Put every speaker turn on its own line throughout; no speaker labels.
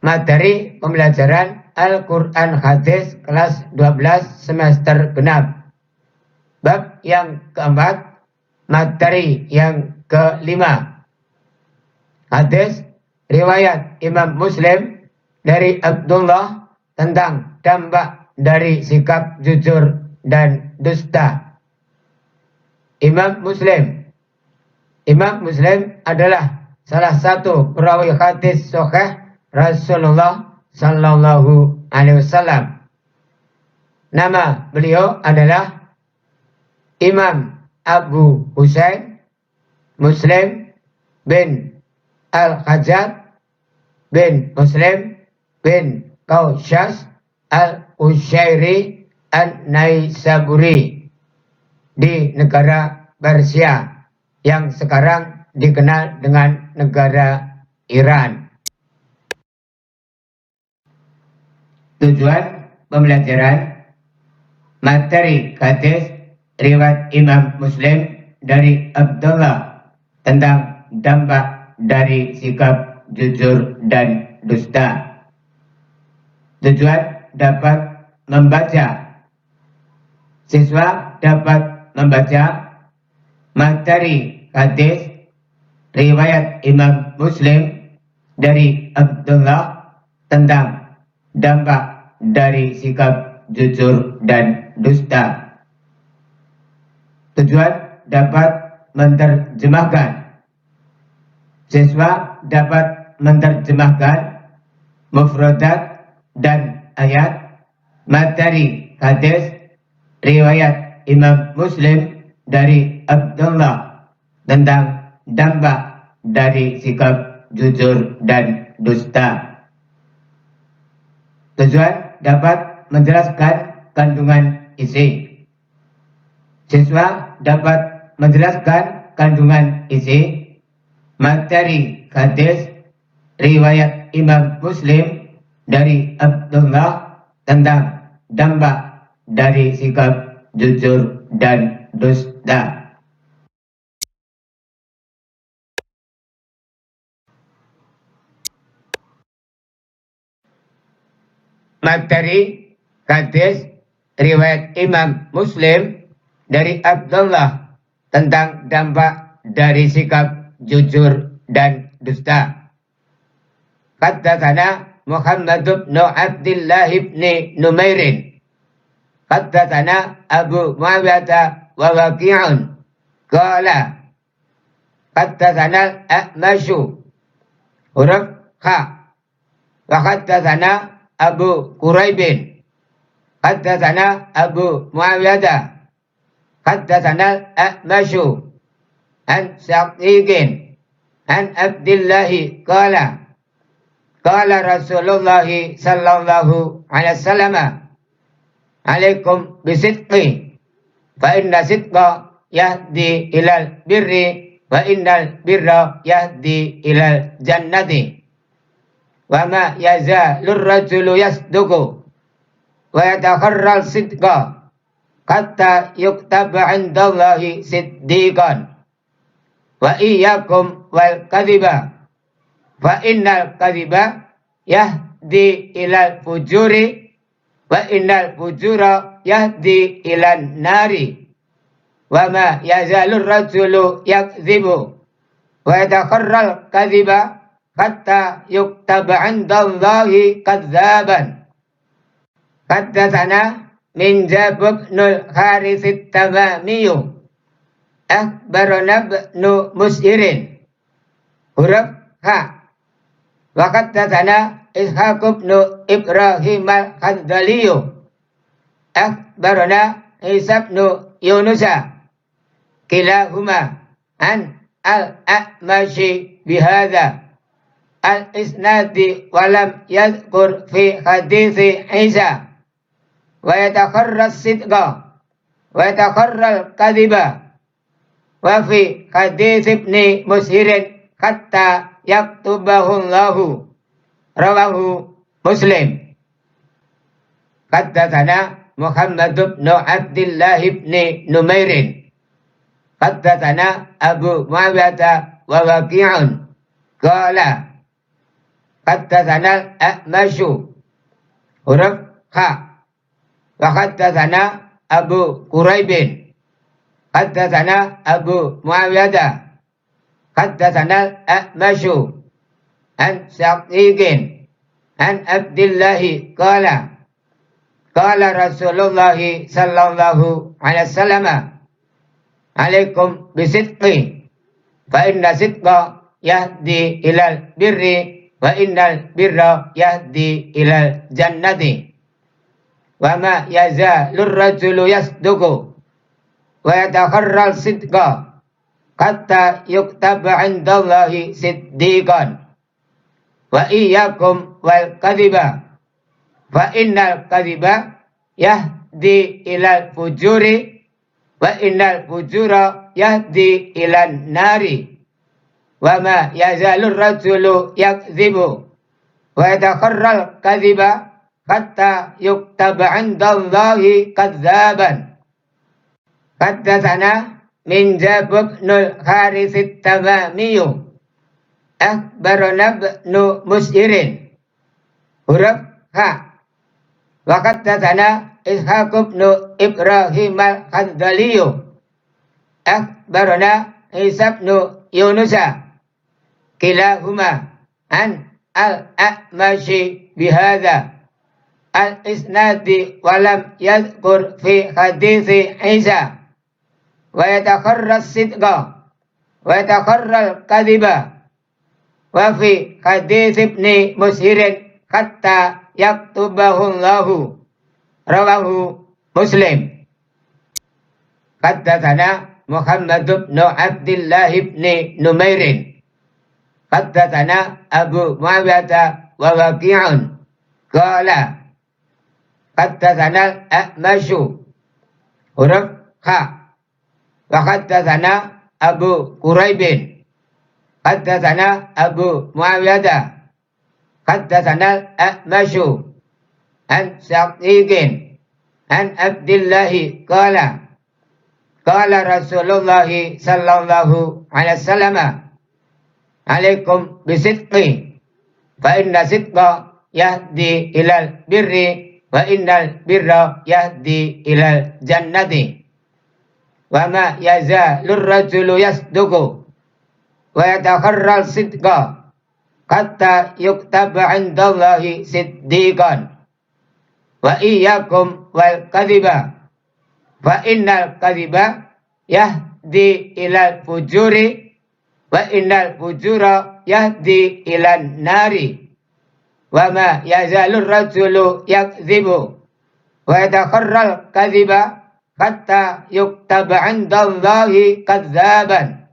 materi pembelajaran Al-Quran Hadis kelas 12 semester genap. Bab yang keempat, materi yang kelima. Hadis riwayat Imam Muslim dari Abdullah tentang dampak dari sikap jujur dan dusta. Imam Muslim adalah salah satu perawi hadis sahih Rasulullah Sallallahu Alaihi Wasallam. Nama beliau adalah Imam Abu Husain Muslim bin Al-Hajjaj bin Muslim bin Qaushas Al-Usyairi An-Naisaburi di negara Persia yang sekarang dikenal dengan negara Iran. Tujuan pembelajaran materi hadis riwayat Imam Muslim dari Abdullah tentang dampak dari sikap jujur dan dusta. Tujuan dapat membaca. Siswa dapat membaca materi hadis riwayat Imam Muslim dari Abdullah tentang dampak dari sikap jujur dan dusta. Tujuan dapat menerjemahkan. Siswa dapat menerjemahkan mufradat dan ayat materi hadis riwayat Imam Muslim dari Abdullah tentang dampak dari sikap jujur dan dusta. Tujuan dapat menjelaskan kandungan isi. Siswa dapat menjelaskan kandungan isi materi hadis riwayat Imam Muslim dari Abdullah tentang dampak dari sikap jujur dan dusta. Materi hadis riwayat Imam Muslim dari Abdullah tentang dampak dari sikap jujur dan dusta. Haddatsana Muhammad bin Abdullah bin Numairin. Haddatsana Abu Muawiyah wa Waqi'un. Qala haddatsana A'masyu huruf ha. Wa haddatsana Abu Quraibin. Haddatsana Abu Muawiyah. Haddatsana A'masyu an Sa'idin an Abdullah qala qala Rasulullah sallallahu alaihi wasallam alaikum bisidqi fa inna sidqa yahdi ilal birri wa innal birra yahdi ilal jannati wa ma yazalur rajulu yasduqu wa yatakharral sidqa hatta yuktaba 'indallahi siddiqan wa iyyakum wal kadhiba fa innal kadhiba yahdi ilal fujuri wa innal fujura yahdi ilan nari wa ma yazalur rajulu yakdzibu wa yatakharral kadhiba hatta yuktaba 'indallahi kadzaban. Haddatsana min Jabir bin Harits at-Tamami akhbarana ibnu Mus'irin huruf ha. Wa haddatsana Ishaq bin Ibrahim al-Hanzali akhbarana Isa bin Yunus kilahuma an al-A'mashi bihadza al-isnadi wa lam yadhkur fi hadithi Isa wa yatakharra as-sidqa wa yatakharra al-kadhiba wa fi hadith ibni Mus'irin hatta yaktubahu Allahu rawahu Muslim. Haddatsana Muhammad bin Abdullah bin Numairin. Haddatsana Abu Muawiyah wa Waqi'un. Qala Haddatsana al-A'masyu. Huruf ha. Wa haddatsana Abu Quraibin. Haddatsana Abu Muawiyah. Haddatsana al-A'masyu an Sa'idin an Abdillahi qala qala Rasulullah sallallahu alaihi wasallam alaikum bisidqi fa inna sidqa yahdi ilal birri wa innal birra yahdi ilal jannati wa ma yazalur rajulu yasduqu wa yatakharral sidqa hatta yuktaba indallahi siddiqan wa iyyakum wal kadhiba fa innal kadhiba yahdi ilal fujuri wa innal fujura yahdi ilan nari wa ma yazalur rajulu yakdzibu wa yatakharral kadhiba hatta yuktaba indallahi kadzaban. Haddatsana min Jabnul Harits at-Tamamiyu akhbarana ibnu Mus'irin. Huruf ha. Wa haddatsana Ishaq ibnu Ibrahim al-Hanzaliyu akhbarana Isa ibnu Yunusa kilahuma an al-A'mashi bihadza al-isnadi wa lam yadhkur fi hadithi Isa wa yatakharra as-sidqa wa yatakharra al-kadhiba wa fi hadith ibni Mus'irin hatta yaktubahu Allahu. Rawahu Muslim. Haddatsana Muhammad bin Abdullah bin Numairin. Haddatsana Abu Muawiyah wa Waqi'un. Qala haddatsana A'masyu. Huruf ha. Wa haddatsana Abu Quraibin. Haddatsana Abu Muawiyah. Haddatsana A'masyu an Sa'idin an Abdillahi qala qala Rasulullah sallallahu alaihi wasallam alaikum bisidqi fa inna sidqa yahdi ilal birri wa innal birra yahdi ilal jannati wa ma yazalur rajulu yasduqu wa yatakharral sidqa hatta yuktaba indallahi siddiqan wa iyyakum wal kadhiba fa innal kadhiba yahdi ilal fujuri wa innal fujura yahdi ilan nari wa ma yazalur rajulu yakdzibu wa yatakharral kadhiba hatta yuktaba indallahi kadzaban.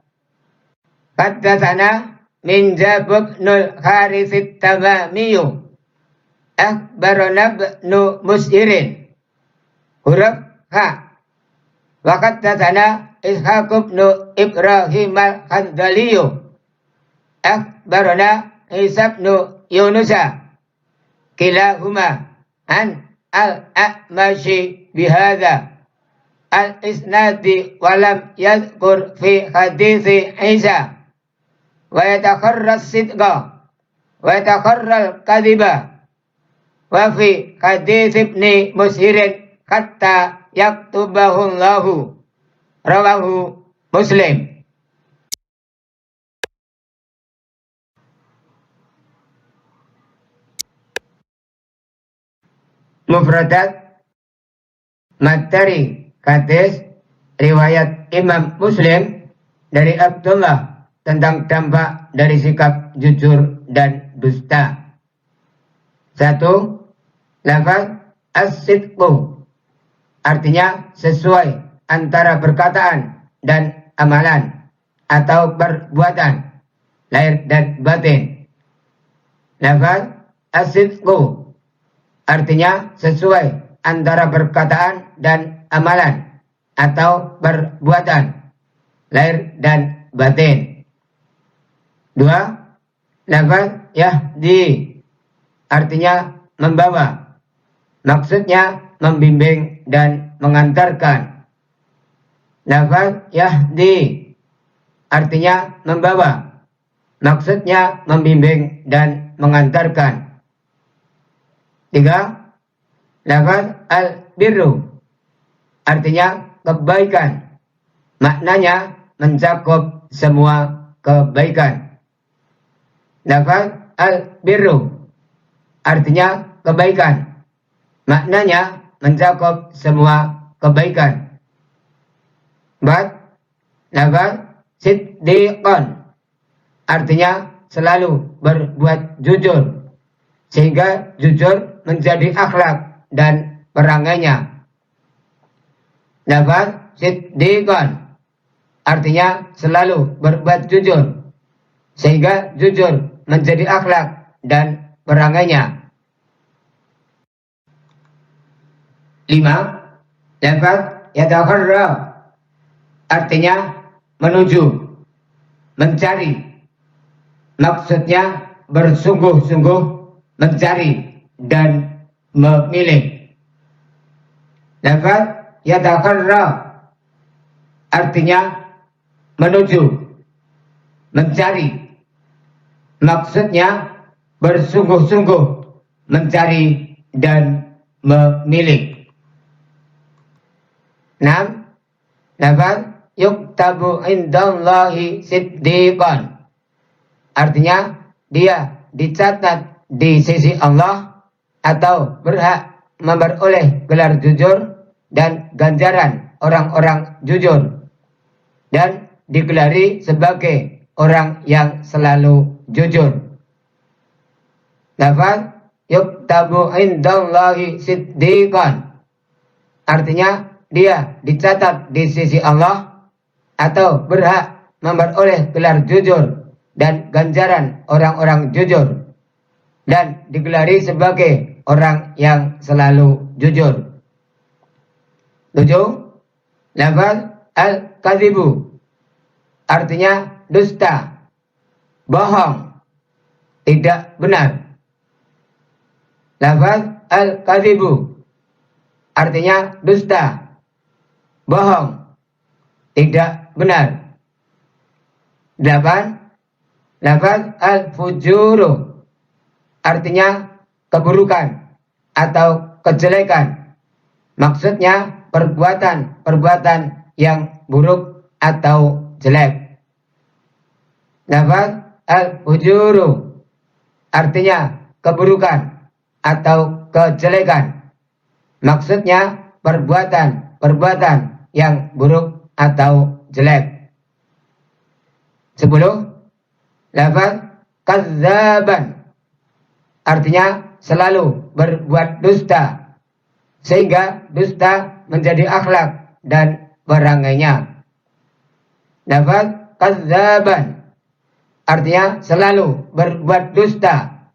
Haddatsana min Jabnul Harits at-Tamamiyu akhbarana ibnu Mus'irin. Huruf ha. Wa haddatsana Ishaq ibnu Ibrahim al-Hanzaliyu akhbarana Isa ibnu Yunusa kilahuma an al-A'mashi bihadza al-isnadi wa lam yadhkur fi hadithi Isa wa yatakharra as-sidqa wa yatakharra al-kadhiba wa fi hadits ibni Mus'irin hatta yaktubahu Allahu. Rawahu Muslim. Mufradat materi hadis riwayat Imam Muslim dari Abdullah tentang dampak dari sikap jujur dan dusta. 1. Lafaz as-sidqu artinya sesuai antara perkataan dan amalan atau perbuatan lahir dan batin. Lafaz as-sidqu artinya sesuai antara perkataan dan amalan atau perbuatan lahir dan batin. 2. Lafaz yahdi artinya membawa, maksudnya membimbing dan mengantarkan. Lafaz yahdi artinya membawa, maksudnya membimbing dan mengantarkan. 3. Lafaz al-birru artinya kebaikan. Maknanya mencakup semua kebaikan. Lafaz al-birru artinya kebaikan. Maknanya mencakup semua kebaikan. 4. Lafaz siddiqan artinya selalu berbuat jujur, sehingga jujur menjadi akhlak dan perangainya. Lafaz siddiqan artinya selalu berbuat jujur, sehingga jujur menjadi akhlak dan perangainya. 5. Lafaz yataharra artinya menuju, mencari. Maksudnya bersungguh-sungguh mencari dan memilih. Lafaz yataharra artinya menuju, mencari. Maksudnya bersungguh-sungguh mencari dan memilih. 6. Lafaz yuktabu indallahi siddiqan artinya dia dicatat di sisi Allah atau berhak memperoleh gelar jujur dan ganjaran orang-orang jujur, dan digelari sebagai orang yang selalu jujur. Lafaz yuktabu indallahi siddiqan artinya dia dicatat di sisi Allah atau berhak memperoleh gelar jujur dan ganjaran orang-orang jujur, dan digelari sebagai orang yang selalu jujur. 7. Lafaz al-kadzibu artinya dusta, bohong, tidak benar. Lafaz al-kadzibu artinya dusta, bohong, tidak benar. 8. Lafaz al-fujuru artinya keburukan atau kejelekan. Maksudnya perbuatan-perbuatan yang buruk atau jelek. Lafaz al-fujuru artinya keburukan atau kejelekan. Maksudnya perbuatan-perbuatan yang buruk atau jelek. 10. Lafaz kazzaban artinya selalu berbuat dusta, sehingga dusta menjadi akhlak dan perangainya. Lafaz kazzaban artinya selalu berbuat dusta,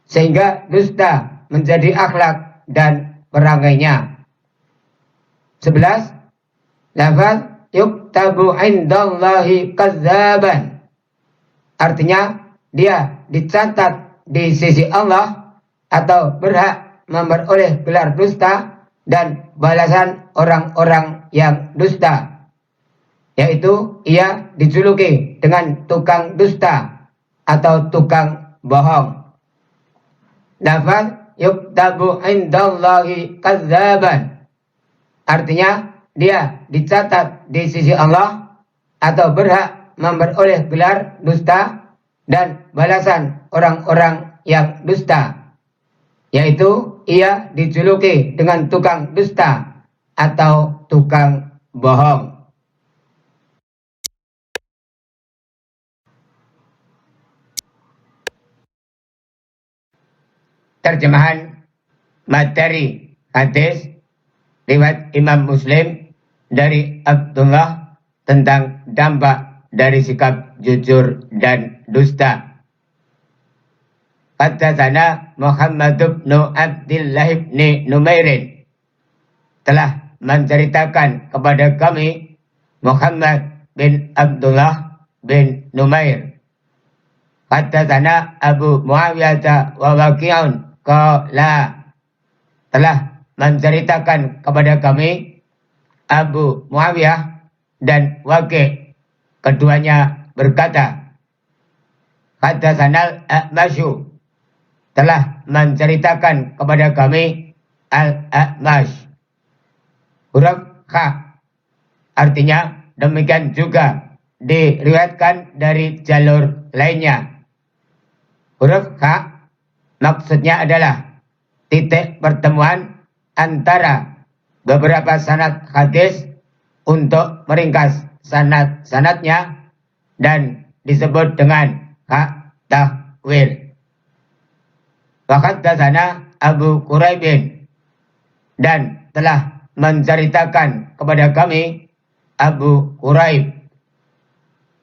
sehingga dusta menjadi akhlak dan perangainya. 11. Lafaz yuktabu indallahi kazzaban artinya dia dicatat di sisi Allah atau berhak memperoleh gelar dusta dan balasan orang-orang yang dusta, yaitu ia dijuluki dengan tukang dusta atau tukang bohong. Lafaz yuktabu indallahi kazzaban artinya dia dicatat di sisi Allah atau berhak memperoleh gelar dusta dan balasan orang-orang yang dusta, yaitu ia dijuluki dengan tukang dusta atau tukang bohong. Terjemahan materi hadis riwayat Imam Muslim dari Abdullah tentang dampak dari sikap jujur dan dusta. Haddatsana Muhammad bin Abdullah bin Numair telah menceritakan kepada kami Muhammad bin Abdullah bin Numair. Haddatsana Abu Muawiyah wa Waqi'un qala telah menceritakan kepada kami Abu Muawiyah dan Waqi', keduanya berkata, Haddatsanal A'masyu telah menceritakan kepada kami Al-A'mash. Huruf kha artinya demikian juga diriwayatkan dari jalur lainnya. Huruf kha maksudnya adalah titik pertemuan antara beberapa sanad hadis untuk meringkas sanad-sanadnya dan disebut dengan hak tahwil. Wahaddatsana Abu Quraibin, dan telah menceritakan kepada kami Abu Quraib.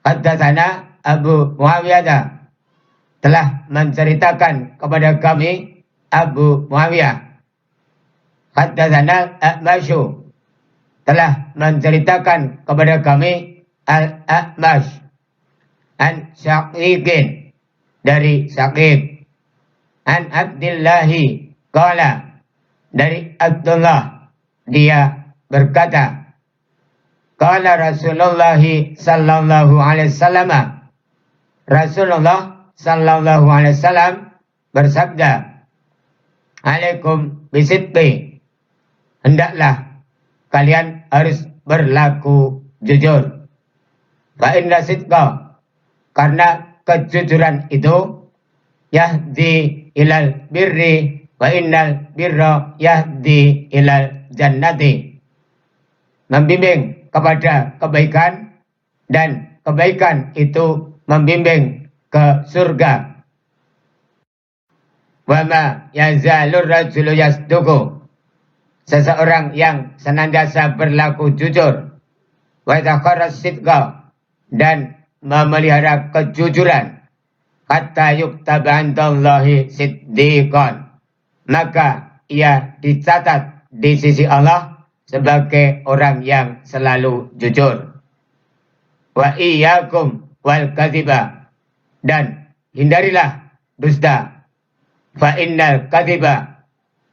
Haddatsana Abu Muawiyah, telah menceritakan kepada kami Abu Muawiyah. Haddatsana A'masyu, telah menceritakan kepada kami Al-A'mash an Syaqiqin, dari Syaqiq, an Abdillahi qala, dari Abdullah dia berkata, qala Rasulullah sallallahu alaihi wasallam, Rasulullah sallallahu alaihi wasallam bersabda, alaikum bisidqi, hendaklah kalian harus berlaku jujur. Fa inna sidqa, karena kejujuran itu yahdi ilal birri wa innal birra yahdi ilal jannati, membimbing kepada kebaikan dan kebaikan itu membimbing ke surga. Wa ma yazalur rajulu yasduqu, seseorang yang senantiasa berlaku jujur, wa yatakhara sidqa, dan memelihara kejujuran, hatta yuktaba 'indallahi siddiqan, maka ia dicatat di sisi Allah sebagai orang yang selalu jujur. Wa iyyakum wal kadhiba, dan hindarilah dusta. Fa innal kadhiba,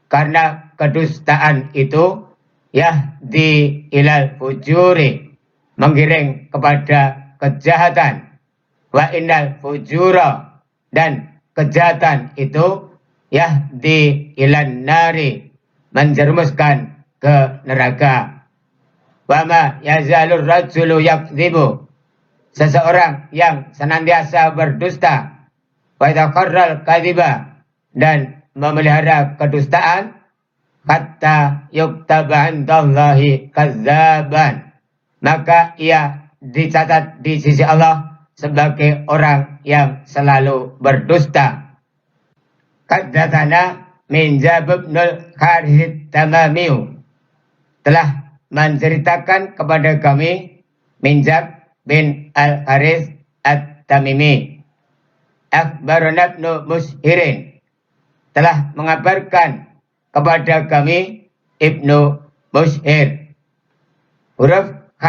karena kedustaan itu yahdi ilal fujuri, menggiring kepada kejahatan. Wa innal fujura, dan kejahatan itu yahdi ilan nari, menjerumuskan ke neraka. Wa ma yazalur rajulu yakdzibu, seseorang yang senantiasa berdusta, wa yatakarral kadziba, dan memelihara kedustaan, hatta yuktaba 'indallahi kadzaban, maka ia dicatat di sisi Allah sebagai orang yang selalu berdusta. Haddatsana Minjab ibnul Harith Tamamiyu, telah menceritakan kepada kami Minjab bin Al-Harith At-Tamimi. Akhbarana Ibnu Mushirin, telah mengabarkan kepada kami Ibnu Mushir. Huruf H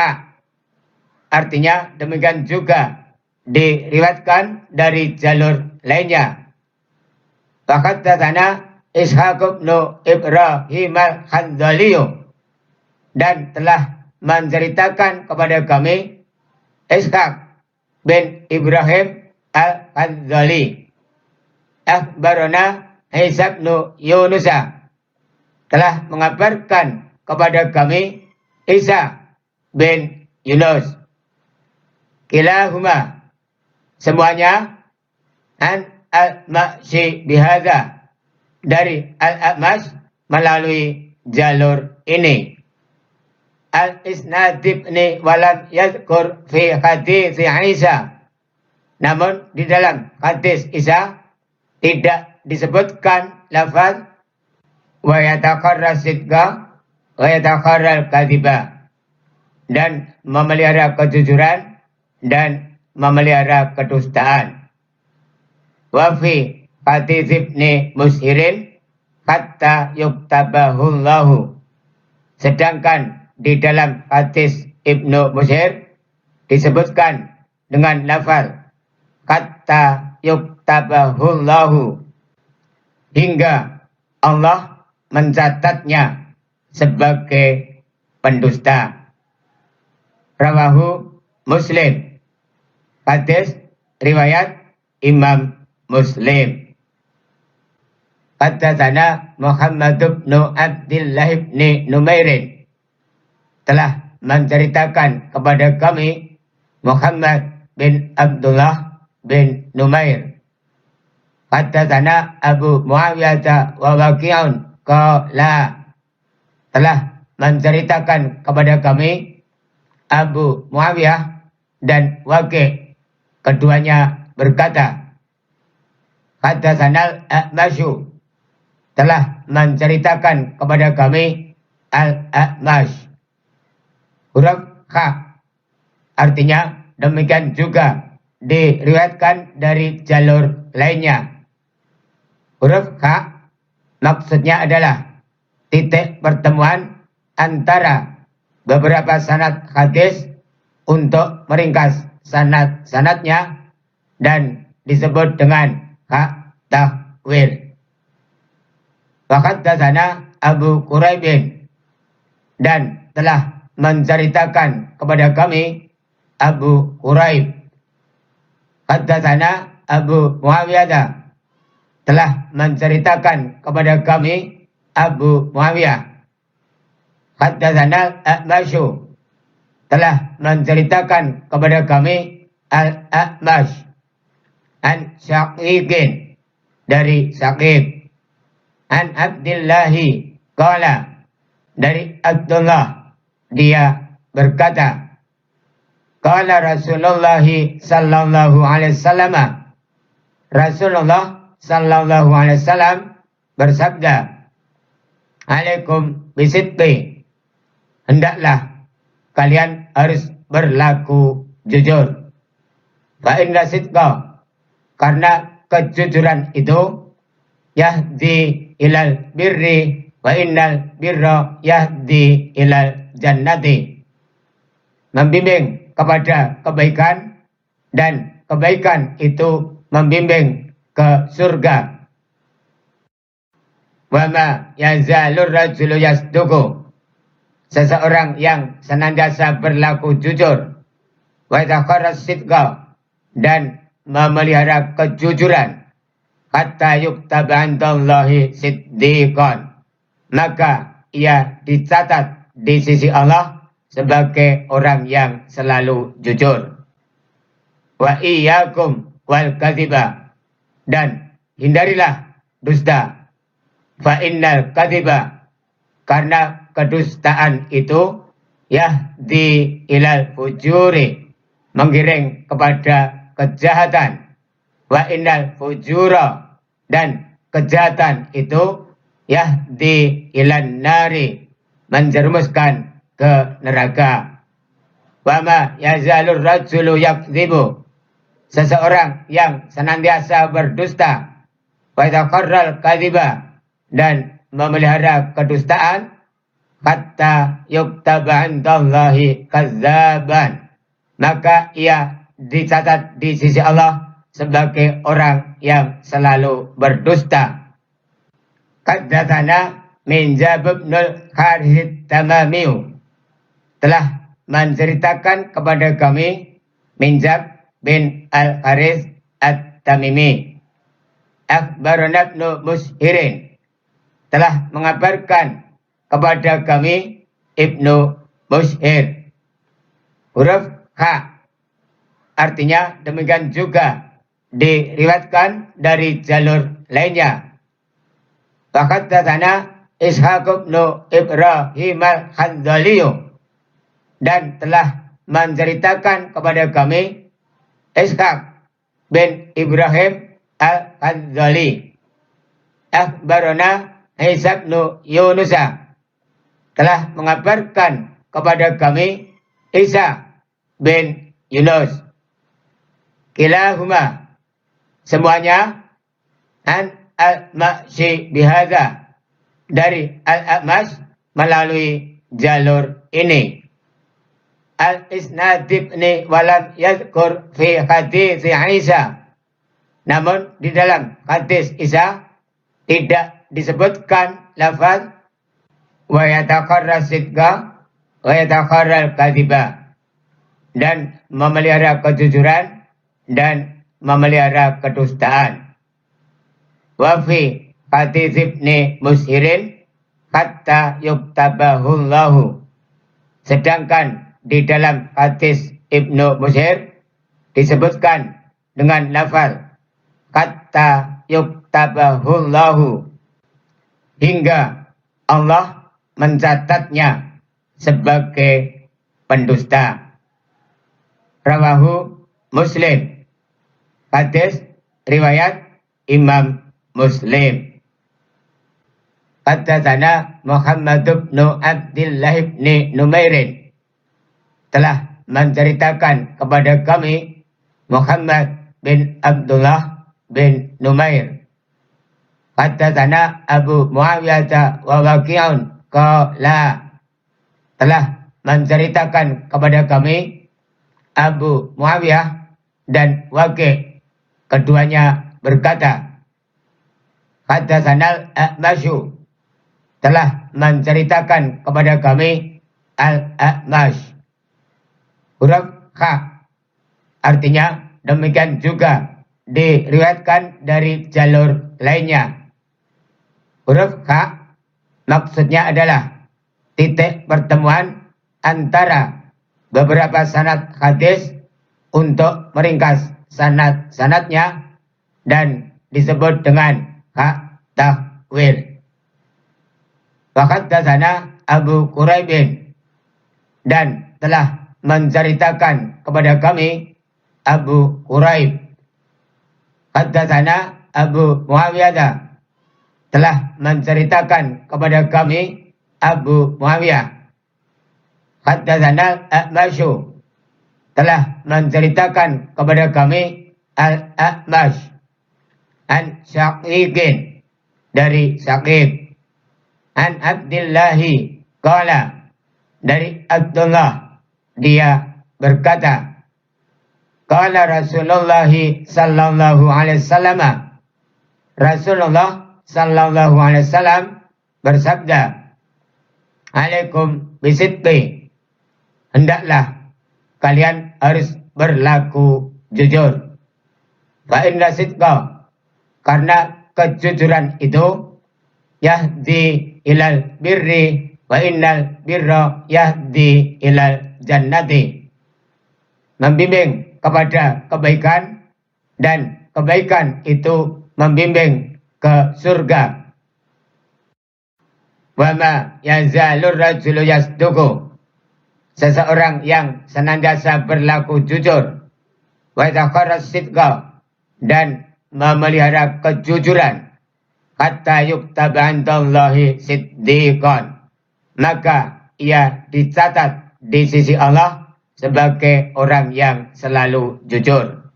artinya demikian juga diriwayatkan dari jalur lainnya. Wahaddatsana Ishaq bin Ibrahim al-Hanzali, dan telah menceritakan kepada kami Ishaq bin Ibrahim al-Hanzali. Akhbarana Isa bin Yunus, telah mengabarkan kepada kami Isa bin Yunus. Kilahuma, semuanya, an al-Ma'syi bihadza, dari Al-A'mash melalui jalur ini. Al-Isnad ibni walam yadhkur fi hadits Isa, namun di dalam hadis Isa tidak disebutkan lafaz wa yatakarra sidqa wa yatakarra kadhiba, dan memelihara kejujuran dan memelihara kedustaan. Wa fi hadits ibni Mushirin hatta yuktabahullahu, sedangkan di dalam hadis Ibnu Mushir disebutkan dengan lafaz hatta yuktabahullahu, hingga Allah mencatatnya sebagai pendusta. Rawahu Muslim, hadis riwayat Imam Muslim. Haddatsana Muhammad bin Abdullah bin Numairin, telah menceritakan kepada kami Muhammad bin Abdullah bin Numair. Haddatsana Abu Muawiyah wa Waqi'un qala, telah menceritakan kepada kami Abu Muawiyah dan Waqi', keduanya berkata, Haddatsana Al-A'masyu, telah menceritakan kepada kami Al-A'mash. Huruf kha artinya demikian juga diriwayatkan dari jalur lainnya. Huruf kha maksudnya adalah titik pertemuan antara beberapa sanad hadis untuk meringkas sanad-sanadnya dan disebut dengan kha tahwil. Wa haddatsana Abu Quraibin, dan telah menceritakan kepada kami Abu Quraib. Haddatsana Abu Muawiyah, telah menceritakan kepada kami Abu Muawiyah. Haddatsana Al-A'masyu, telah menceritakan kepada kami Al-A'mash an Syaqiqin, dari Syaqiq, an Abdillahi qala, dari Abdullah dia berkata, qala Rasulullah sallallahu alaihi wasallam, Rasulullah sallallahu alaihi wasallam bersabda, alaikum bisidqi, hendaklah kalian harus berlaku jujur. Fa inna sidqa, karena kejujuran itu yahdi ilal birri wa innal birra yahdi ilal jannati, membimbing kepada kebaikan dan kebaikan itu membimbing ke surga. Wa ma yazalur rajulu yasduqu, seseorang yang senantiasa berlaku jujur, wa yataharras sidqa, dan memelihara kejujuran, hatta yuktaba 'indallahi siddiqan, maka ia dicatat di sisi Allah sebagai orang yang selalu jujur. Wa iyyakum wal kadziba, dan hindarilah dusta. Fa innal kadziba, karena kedustaan itu yahdi ilal fujuri, menggiring kepada kejahatan. Wa innal fujura, dan kejahatan itu yahdi ilan nari, menjerumuskan ke neraka. Wa ma yazalur rajulu yakdzibu, seseorang yang senantiasa berdusta, wa yatakarral kadziba, dan memelihara kedustaan, hatta yuktaba 'indallahi kadzaban, maka ia dicatat di sisi Allah sebagai orang yang selalu berdusta. Haddatsana Minjab bin Harith Tamamiyu, telah menceritakan kepada kami Minjab bin Al-Harith At-Tamimi. Akhbarana Ibnu Mushirin, telah mengabarkan kepada kami Ibnu Mushir. Huruf H artinya demikian juga diriwayatkan dari jalur lainnya. Wa haddatsana Ishaq bin Ibrahim al-Hanzali, dan telah menceritakan kepada kami Ishaq bin Ibrahim al-Hanzali. Akhbarana Isa bin Yunus, telah mengabarkan kepada kami Isa bin Yunus. Kilahuma, semuanya, an al-Ma'syi bihadza, dari Al-A'mash melalui jalur ini. Al-Isnad ibni walam yadhkur fi hadits Isa, namun di dalam hadis Isa tidak disebutkan lafaz wa yatakarrar sidqa wa yatakarrar kadziba, dan memelihara kejujuran dan memelihara kedustaan. Wa fi hadis Ibni Mushirin hatta yuktabahullahu. Sedangkan di dalam hadis Ibnu Mushir disebutkan dengan lafaz hatta yuktabahullahu, hingga Allah mencatatnya sebagai pendusta. Rawahu Muslim. Hadis riwayat Imam Muslim. Haddatsana Muhammad bin Abdullah bin Numairin, telah menceritakan kepada kami Muhammad bin Abdullah bin Numair. Haddatsana Abu Muawiyah wa Waqi'un qala, telah menceritakan kepada kami Abu Muawiyah dan Waqi', keduanya berkata, Haddatsana Al-A'masyu, telah menceritakan kepada kami Al-A'mash. Huruf H, artinya demikian juga diriwayatkan dari jalur lainnya. Huruf H maksudnya adalah titik pertemuan antara beberapa sanad hadis untuk meringkas sanad-sanadnya dan disebut dengan hak tahwil. Haddatsana Abu Quraibin, dan telah menceritakan kepada kami Abu Quraib. Haddatsana Abu Muawiyah, telah menceritakan kepada kami Abu Muawiyah. Haddatsana Al-A'masyu, telah menceritakan kepada kami Al-A'mash an Syaqiqin, dari Syaqiq, an Abdillahi qala, dari Abdullah dia berkata, qala Rasulullah sallallahu alaihi wasallam, Rasulullah sallallahu alaihi wasallam bersabda, alaikum bisidqi, hendaklah kalian harus berlaku jujur. Fa inna sidqa, karena kejujuran itu yahdi ilal birri wa innal birra yahdi ilal jannati, membimbing kepada kebaikan, dan kebaikan itu membimbing ke surga. Wa ma yazalur rajulu yasduqu, seseorang yang senantiasa berlaku jujur, wa yatakhara sidqa, dan memelihara kejujuran, hatta yuktaba indallahi siddiqan, maka ia dicatat di sisi Allah sebagai orang yang selalu jujur.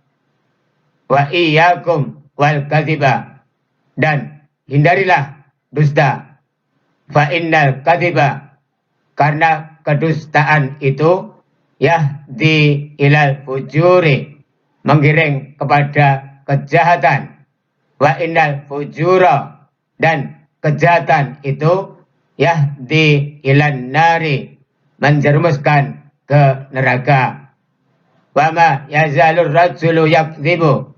Wa iyyakum wal kadhiba, dan hindarilah dusta. Fa innal kadhiba, karena kedustaan itu yahdi ilal fujuri, menggiring kepada kejahatan. Wa innal fujura, dan kejahatan itu yahdi ilan nari, menjerumuskan ke neraka. Wa ma yazalur rajulu yakdzibu,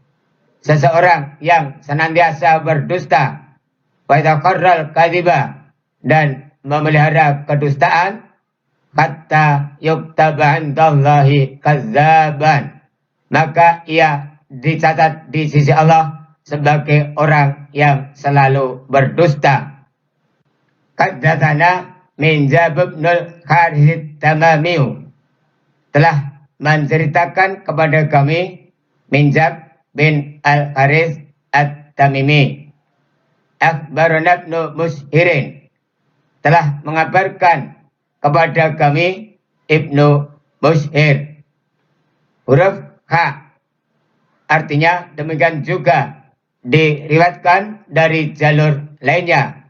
seseorang yang senantiasa berdusta, wa yatakarral kadziba, dan memelihara kedustaan, hatta yuktaba indallahi kadzaban, maka ia dicatat di sisi Allah sebagai orang yang selalu berdusta. Haddatsana Minjab bin Harith Tamamiyu, telah menceritakan kepada kami Minjab bin Al-Harith At-Tamimi. Akhbarana Ibnu Mushirin, telah mengabarkan kepada kami Ibnu Mushir. Huruf H, artinya demikian juga diriwayatkan dari jalur lainnya.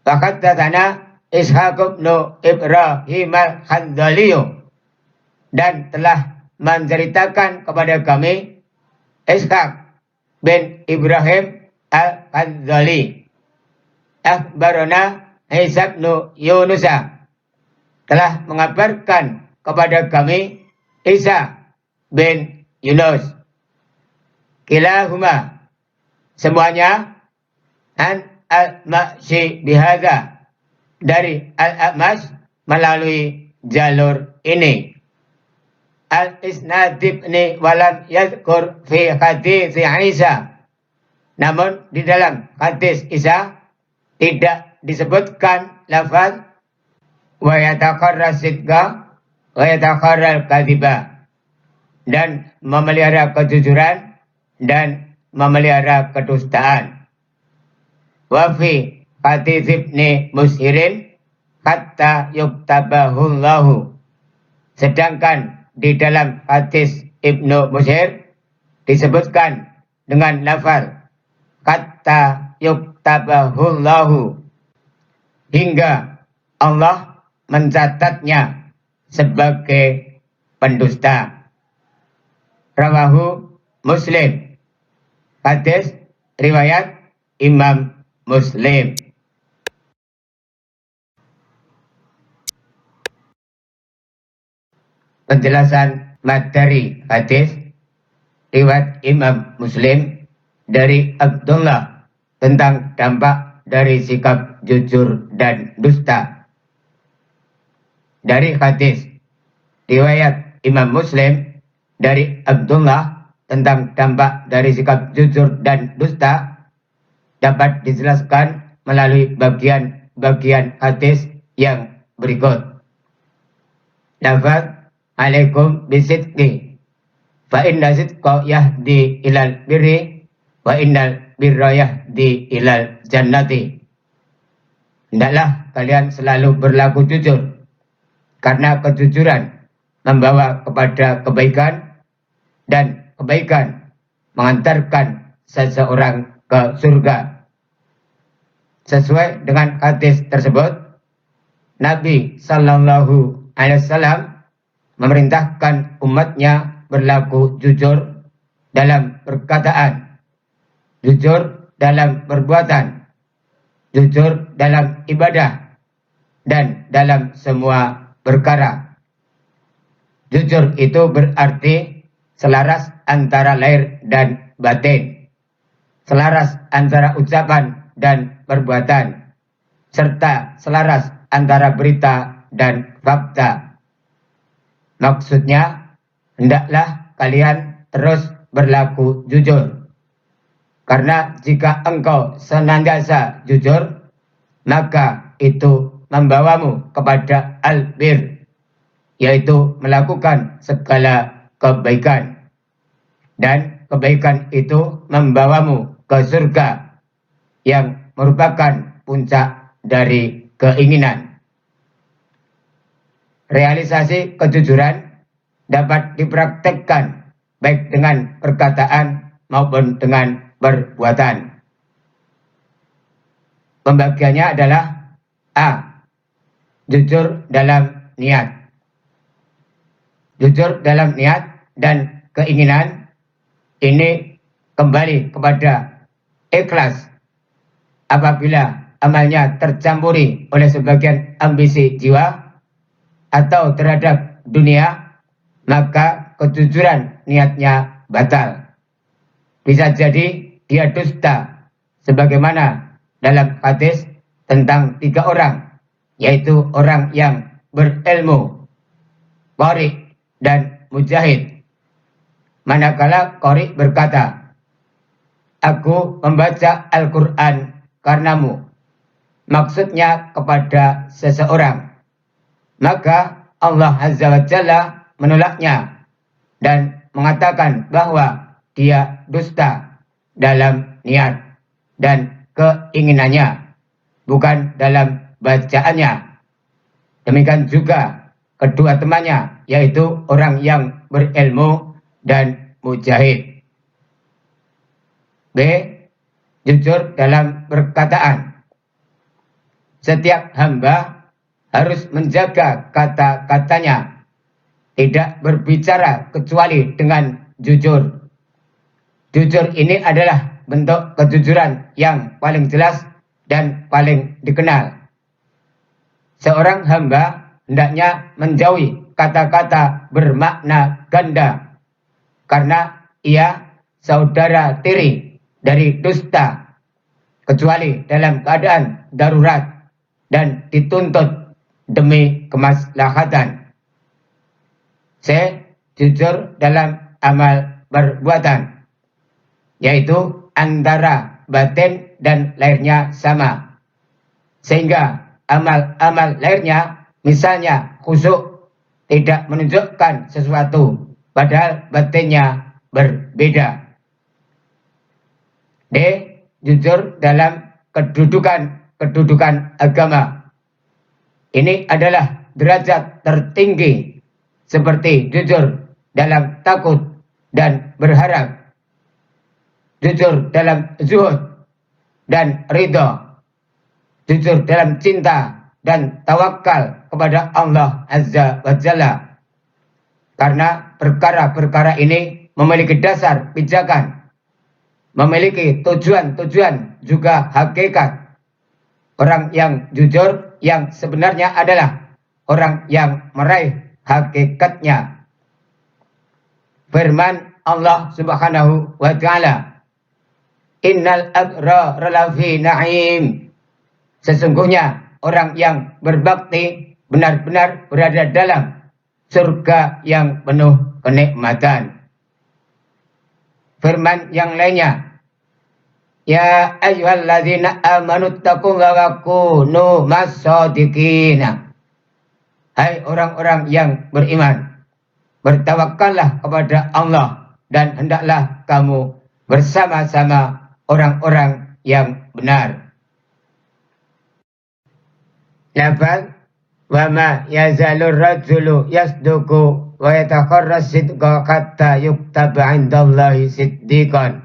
Haddatsana Ishaq bin Ibrahim al-Hanzali, dan telah menceritakan kepada kami Ishaq bin Ibrahim al-Hanzali. Akhbarana Isa bin Yunus, telah mengabarkan kepada kami Isa bin Yunus. Kilahuma, semuanya An al-Ma'syi bihadza, dari al-A'mash melalui jalur ini. Al-Isnad ibni walam yadhkur fi hadits Isa, namun di dalam hadis Isa tidak disebutkan lafaz wa yataqarra sidqa wa yataqarra kadhiba, dan memelihara kejujuran dan memelihara kedustaan. Wa fi hadits ibni Mushirin hatta yuktabahullahu, sedangkan di dalam hadis Ibnu Mushir disebutkan dengan lafaz hatta yuktabahullahu, hingga Allah mencatatnya sebagai pendusta. Rawahu Muslim, hadis riwayat Imam Muslim. Penjelasan materi hadis riwayat Imam Muslim dari Abdullah tentang dampak dari sikap jujur dan dusta. Dari hadis riwayat Imam Muslim dari Abdullah tentang dampak dari sikap jujur dan dusta dapat dijelaskan melalui bagian-bagian hadis yang berikut. Lafaz alaikum bisidqi fa inna sidqa yahdi ilal birri wa innal birra yahdi ilal jannati. Hendaklah kalian selalu berlaku jujur, karena kejujuran membawa kepada kebaikan, dan kebaikan mengantarkan seseorang ke surga. Sesuai dengan hadis tersebut, Nabi Sallallahu Alaihi Wasallam memerintahkan umatnya berlaku jujur dalam perkataan, jujur dalam perbuatan, jujur dalam ibadah, dan dalam semua perkara. Jujur itu berarti selaras antara lahir dan batin, selaras antara ucapan dan perbuatan, serta selaras antara berita dan fakta. Maksudnya, hendaklah kalian terus berlaku jujur, karena jika engkau senantiasa jujur, maka itu membawamu kepada albir, yaitu melakukan segala kebaikan, dan kebaikan itu membawamu ke surga yang merupakan puncak dari keinginan. Realisasi kejujuran dapat dipraktekkan baik dengan perkataan maupun dengan perbuatan. Pembagiannya adalah A. Jujur dalam niat. Jujur dalam niat dan keinginan ini kembali kepada ikhlas. Apabila amalnya tercampuri oleh sebagian ambisi jiwa atau terhadap dunia, maka kejujuran niatnya batal. Bisa jadi dia dusta, sebagaimana dalam hadis tentang 3 orang, yaitu orang yang berilmu, qari dan mujahid. Manakala qari berkata, aku membaca Al-Quran karenamu, maksudnya kepada seseorang, maka Allah Azza wa Jalla menolaknya dan mengatakan bahwa dia dusta dalam niat dan keinginannya, bukan dalam bacaannya. Demikian juga kedua temannya, yaitu orang yang berilmu dan mujahid. B. Jujur dalam perkataan. Setiap hamba harus menjaga kata-katanya, tidak berbicara kecuali dengan jujur. Jujur ini adalah bentuk kejujuran yang paling jelas dan paling dikenal. Seorang hamba hendaknya menjauhi kata-kata bermakna ganda, karena ia saudara tiri dari dusta. kecuali dalam keadaan darurat dan dituntut demi kemaslahatan. C. Jujur dalam amal perbuatan, yaitu antara batin dan lahirnya sama, sehingga amal-amal lahirnya, misalnya khusyuk, tidak menunjukkan sesuatu, padahal batinnya berbeda. D. Jujur dalam kedudukan agama. Ini adalah derajat tertinggi, seperti jujur dalam takut dan berharap, jujur dalam zuhud dan ridha, jujur dalam cinta dan tawakal kepada Allah Azza wa Jalla. Karena perkara-perkara ini memiliki dasar pijakan, memiliki tujuan-tujuan juga hakikat. Orang yang jujur yang sebenarnya adalah orang yang meraih hakikatnya. Firman Allah Subhanahu wa Ta'ala, Innal abrara lafi na'im. Sesungguhnya orang yang berbakti benar-benar berada dalam surga yang penuh kenikmatan. Firman yang lainnya, Ya ayyuhalladzina amanu taqullaha wa kunu mas-shadiqina. Hai orang-orang yang beriman, bertawakallah kepada Allah dan hendaklah kamu bersama-sama orang-orang yang benar. Lafaz wa ma yazalur rajulu yasduqu wa yatakharras sidqa hatta yuktaba 'indallahi siddiqan.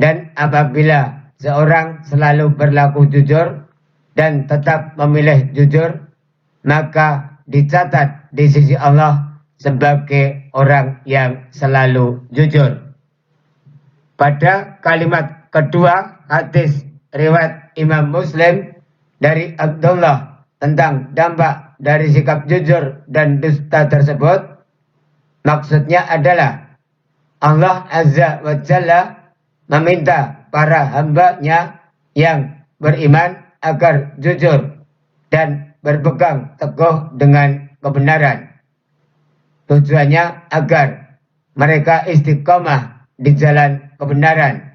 Dan apabila seorang selalu berlaku jujur dan tetap memilih jujur, maka dicatat di sisi Allah sebagai orang yang selalu jujur. Pada kalimat kedua hadis riwayat Imam Muslim dari Abdullah tentang dampak dari sikap jujur dan dusta tersebut, maksudnya adalah Allah Azza wa Jalla meminta para hamba-Nya yang beriman agar jujur dan berpegang teguh dengan kebenaran. Tujuannya agar mereka istiqomah di jalan kebenaran,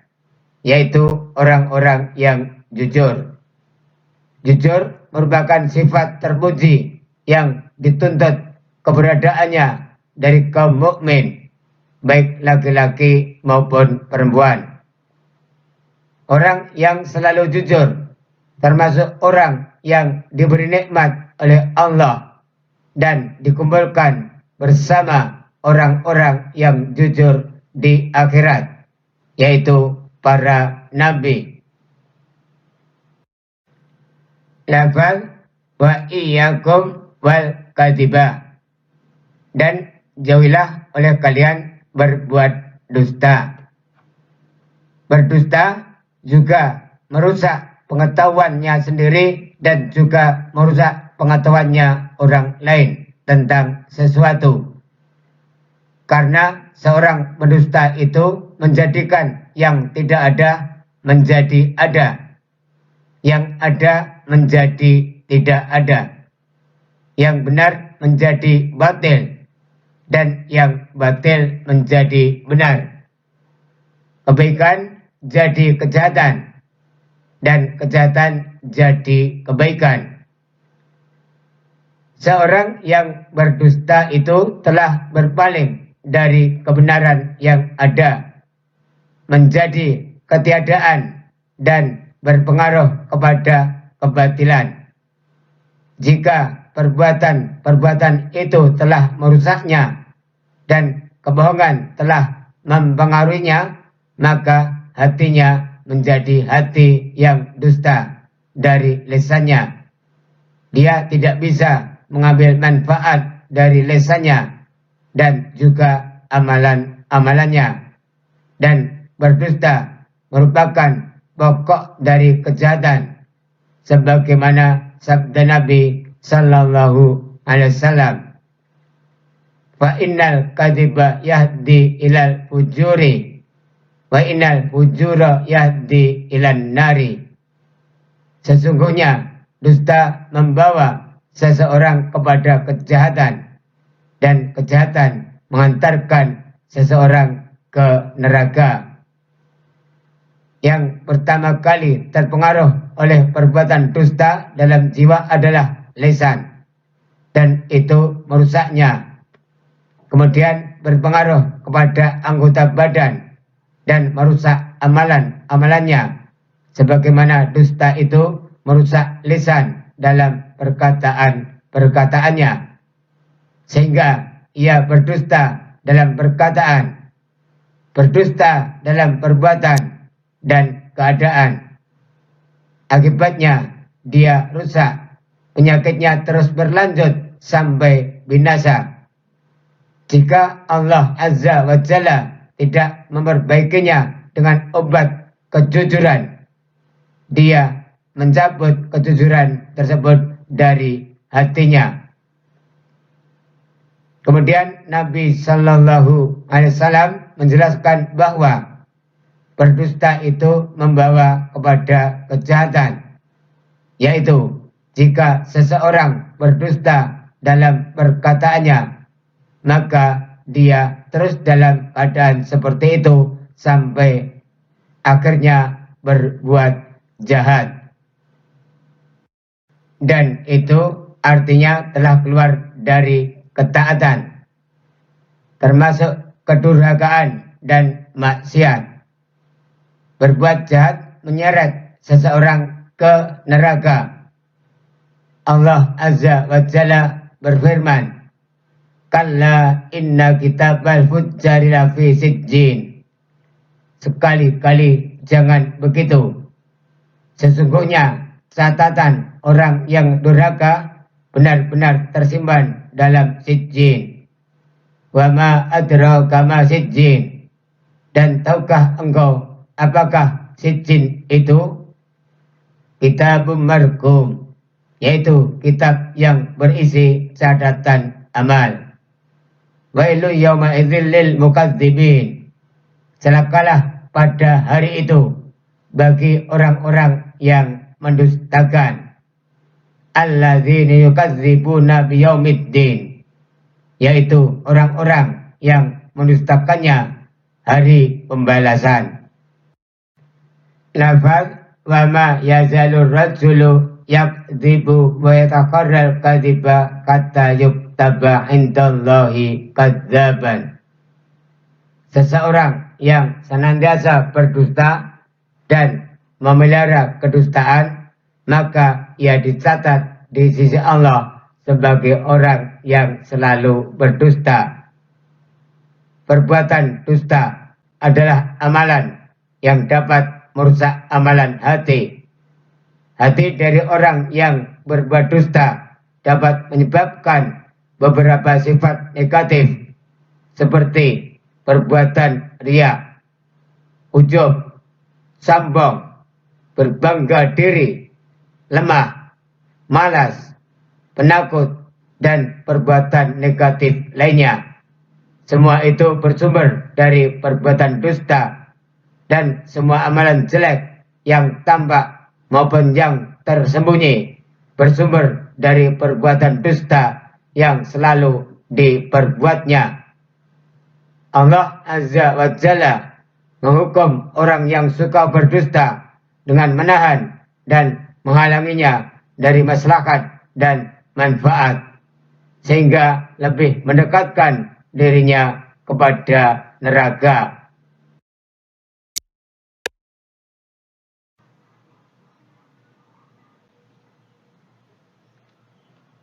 yaitu orang-orang yang jujur. Jujur merupakan sifat terpuji yang dituntut keberadaannya dari kaum mukmin, baik laki-laki maupun perempuan. Orang yang selalu jujur termasuk orang yang diberi nikmat oleh Allah dan dikumpulkan bersama orang-orang yang jujur di akhirat, yaitu para nabi. Lafaz wa iyyakum wal kadhiba. Dan jauhilah oleh kalian berbuat dusta. Berdusta juga merusak pengetahuannya sendiri dan juga merusak pengetahuannya orang lain tentang sesuatu. Karena seorang pendusta itu menjadikan yang tidak ada menjadi ada, yang ada menjadi tidak ada, yang benar menjadi batil, dan yang batil menjadi benar. Kebaikan jadi kejahatan, dan kejahatan jadi kebaikan. Seorang yang berdusta itu telah berpaling dari kebenaran yang ada, menjadi ketiadaan, dan berpengaruh kepada kebatilan. Jika perbuatan-perbuatan itu telah merusaknya, dan kebohongan telah mempengaruhinya, maka hatinya menjadi hati yang dusta dari lisannya. Dia tidak bisa mengambil manfaat dari lisannya dan juga amalan-amalannya. Dan berdusta merupakan pokok dari kejahatan, sebagaimana sabda Nabi Sallallahu Alaihi Wasallam, fa innal kadhiba yahdi ilal fujuri Wa innal fujura yahdi ilan nari. Sesungguhnya dusta membawa seseorang kepada kejahatan, dan kejahatan mengantarkan seseorang ke neraka. Yang pertama kali terpengaruh oleh perbuatan dusta dalam jiwa adalah lisan, dan itu merusaknya. Kemudian berpengaruh kepada anggota badan dan merusak amalan-amalannya. Sebagaimana dusta itu merusak lisan dalam perkataan-perkataannya. Sehingga ia berdusta dalam perkataan, berdusta dalam perbuatan dan keadaan. Akibatnya dia rusak, penyakitnya terus berlanjut sampai binasa. Jika Allah Azza wa Jalla tidak memperbaikinya dengan obat kejujuran, dia mencabut kejujuran tersebut dari hatinya. Kemudian Nabi Shallallahu Alaihi Wasallam menjelaskan bahwa berdusta itu membawa kepada kejahatan, yaitu jika seseorang berdusta dalam perkataannya, maka dia terus dalam keadaan seperti itu sampai akhirnya berbuat jahat. Dan itu artinya telah keluar dari ketaatan, termasuk kedurhakaan dan maksiat. Berbuat jahat menyeret seseorang ke neraka. Allah Azza wa Jalla berfirman, "Kalla inna kitabal fujjari lafi sijjin." Sekali-kali jangan begitu. Sesungguhnya catatan orang yang durhaka benar-benar tersimpan dalam sijjin. Wa ma adraka ma sijjin. Dan tahukah engkau apakah sijjin itu? Kitabun marqum, yaitu kitab yang berisi catatan amal. Wailu yawma idzil lil mukadzibin. Celakalah pada hari itu bagi orang-orang yang mendustakan. Alladzina yukadzibuna biyaumiddin, yaitu orang-orang yang mendustakannya hari pembalasan. Lafaz wa ma yazalur rajulu yakdzibu wa yataqarral kadziba kata yuktaba indallahi kadzaban. Seseorang yang senantiasa berdusta dan memelihara kedustaan, maka ia dicatat di sisi Allah sebagai orang yang selalu berdusta. Perbuatan dusta adalah amalan yang dapat merusak amalan hati. Hati dari orang yang berbuat dusta dapat menyebabkan beberapa sifat negatif seperti perbuatan riya, ujub, sombong, berbangga diri, lemah, malas, penakut, dan perbuatan negatif lainnya. Semua itu bersumber dari perbuatan dusta, dan semua amalan jelek yang tampak maupun yang tersembunyi bersumber dari perbuatan dusta yang selalu diperbuatnya. Allah Azza wa Jalla menghukum orang yang suka berdusta dengan menahan dan menghalanginya dari maslahat dan manfaat, sehingga lebih mendekatkan dirinya kepada neraka.